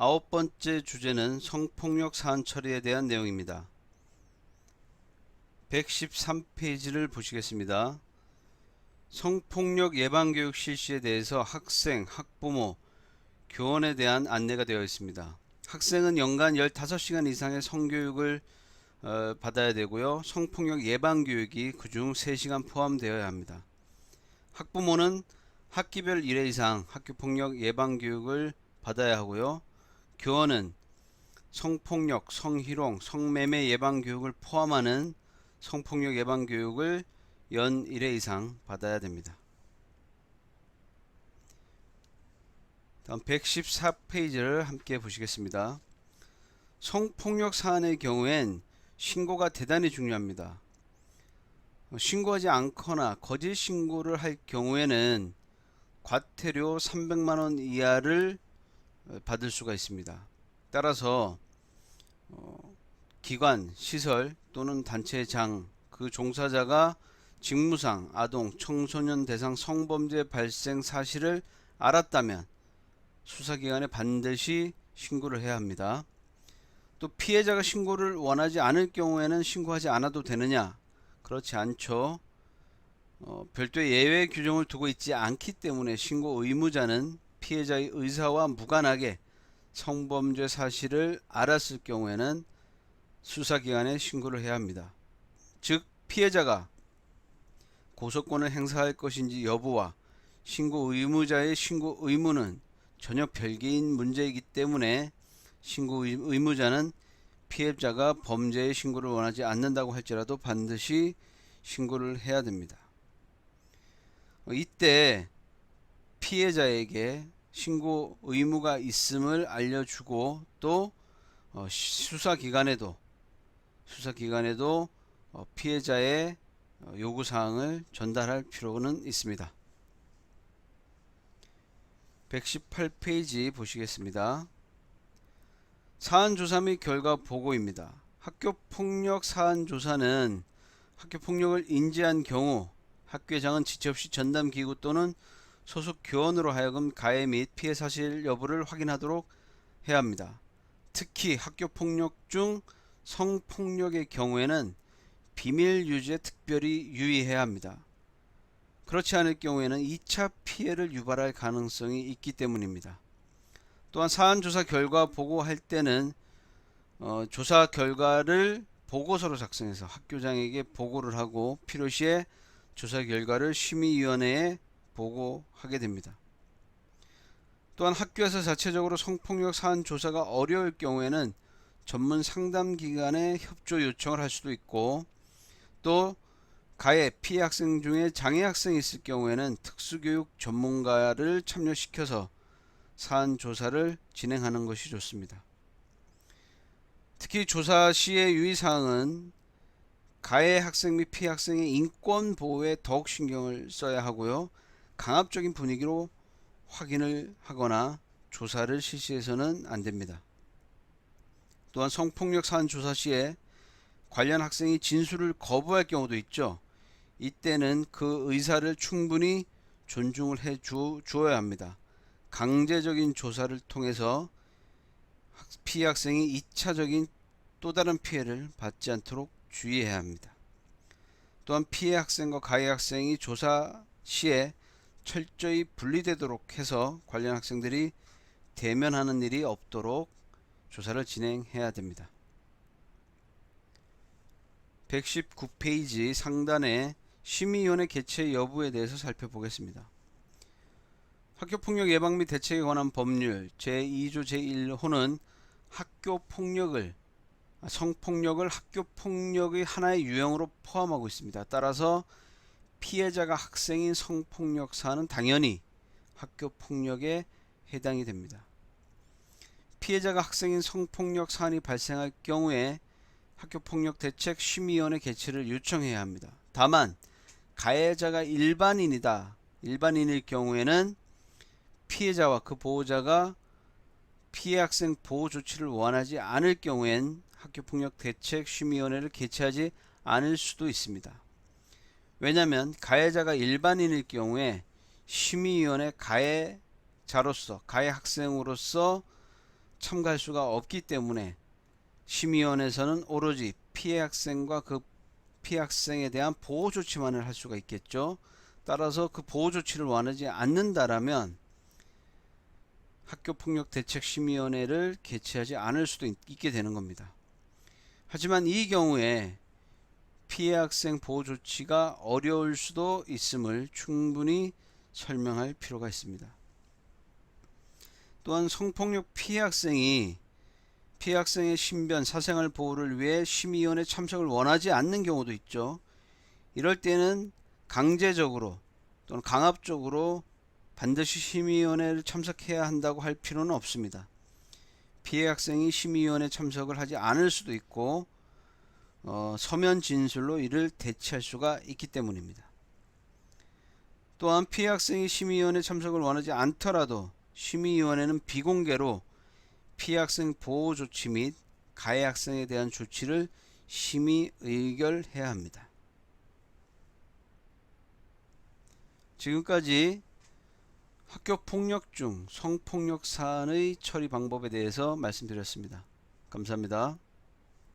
9번째 주제는 성폭력 사안 처리에 대한 내용입니다. 113페이지를 보시겠습니다. 성폭력 예방교육 실시에 대해서 학생, 학부모, 교원에 대한 안내가 되어 있습니다. 학생은 연간 15시간 이상의 성교육을 받아야 되고요. 성폭력 예방교육이 그중 3시간 포함되어야 합니다. 학부모는 학기별 1회 이상 학교폭력 예방교육을 받아야 하고요. 교원은 성폭력, 성희롱, 성매매 예방교육을 포함하는 성폭력 예방교육을 연 1회 이상 받아야 됩니다. 다음 114페이지를 함께 보시겠습니다. 성폭력 사안의 경우엔 신고가 대단히 중요합니다. 신고하지 않거나 거짓 신고를 할 경우에는 과태료 300만원 이하를 받을 수가 있습니다. 따라서 기관, 시설 또는 단체장 그 종사자가 직무상 아동, 청소년 대상 성범죄 발생 사실을 알았다면 수사기관에 반드시 신고를 해야 합니다. 또 피해자가 신고를 원하지 않을 경우에는 신고하지 않아도 되느냐? 그렇지 않죠. 별도의 예외 규정을 두고 있지 않기 때문에 신고 의무자는 피해자의 의사와 무관하게 성범죄 사실을 알았을 경우에는 수사기관에 신고를 해야 합니다. 즉 피해자가 고소권을 행사할 것인지 여부와 신고 의무자의 신고 의무는 전혀 별개인 문제이기 때문에 신고 의무자는 피해자가 범죄의 신고를 원하지 않는다고 할지라도 반드시 신고를 해야 됩니다. 이때 피해자에게 신고 의무가 있음을 알려주고 또 수사기관에도 피해자의 요구사항을 전달할 필요는 있습니다. 118페이지 보시겠습니다. 사안조사 및 결과 보고입니다. 학교폭력 사안조사는 학교폭력을 인지한 경우 학교장은 지체 없이 전담기구 또는 소속 교원으로 하여금 가해 및 피해 사실 여부를 확인하도록 해야 합니다. 특히 학교폭력 중 성폭력의 경우에는 비밀 유지에 특별히 유의해야 합니다. 그렇지 않을 경우에는 2차 피해를 유발할 가능성이 있기 때문입니다. 또한 사안조사 결과 보고할 때는 조사 결과를 보고서로 작성해서 학교장에게 보고를 하고 필요시에 조사 결과를 심의위원회에 보고하게 됩니다. 또한 학교에서 자체적으로 성폭력 사안 조사가 어려울 경우에는 전문 상담기관에 협조 요청을 할 수도 있고 또 가해 피해 학생 중에 장애 학생이 있을 경우에는 특수교육 전문가를 참여시켜서 사안 조사를 진행하는 것이 좋습니다. 특히 조사 시의 유의사항은 가해 학생 및 피해 학생의 인권 보호에 더욱 신경을 써야 하고요. 강압적인 분위기로 확인을 하거나 조사를 실시해서는 안 됩니다. 또한 성폭력 사안 조사 시에 관련 학생이 진술을 거부할 경우도 있죠. 이때는 그 의사를 충분히 존중을 해 주어야 합니다. 강제적인 조사를 통해서 피해 학생이 2차적인 또 다른 피해를 받지 않도록 주의해야 합니다. 또한 피해 학생과 가해 학생이 조사 시에 철저히 분리되도록 해서 관련 학생들이 대면하는 일이 없도록 조사를 진행해야 됩니다. 119페이지 상단에 심의위원회 개최 여부에 대해서 살펴보겠습니다. 학교폭력 예방 및 대책에 관한 법률 제2조 제1호는 성폭력을 학교폭력의 하나의 유형으로 포함하고 있습니다. 따라서 피해자가 학생인 성폭력 사안은 당연히 학교폭력에 해당이 됩니다. 피해자가 학생인 성폭력 사안이 발생할 경우에 학교폭력 대책 심의위원회 개최를 요청해야 합니다. 다만 가해자가 일반인일 경우에는 피해자와 그 보호자가 피해 학생 보호 조치를 원하지 않을 경우엔 학교폭력 대책 심의위원회를 개최하지 않을 수도 있습니다. 왜냐하면 가해자가 일반인일 경우에 심의위원회 가해 학생으로서 참가할 수가 없기 때문에 심의위원회에서는 오로지 피해 학생과 그 피해 학생에 대한 보호 조치만을 할 수가 있겠죠. 따라서 그 보호 조치를 원하지 않는다라면 학교폭력대책심의위원회를 개최하지 않을 수도 있게 되는 겁니다. 하지만 이 경우에 피해 학생 보호 조치가 어려울 수도 있음을 충분히 설명할 필요가 있습니다. 또한 성폭력 피해 학생이 피해 학생의 신변, 사생활 보호를 위해 심의위원회 참석을 원하지 않는 경우도 있죠. 이럴 때는 강제적으로 또는 강압적으로 반드시 심의위원회를 참석해야 한다고 할 필요는 없습니다. 피해 학생이 심의위원회 참석을 하지 않을 수도 있고 서면 진술로 이를 대체할 수가 있기 때문입니다. 또한 피해 학생이 심의위원회 참석을 원하지 않더라도 심의위원회는 비공개로 피해 학생 보호 조치 및 가해 학생에 대한 조치를 심의 의결해야 합니다. 지금까지 학교 폭력 중 성폭력 사안의 처리 방법에 대해서 말씀드렸습니다. 감사합니다.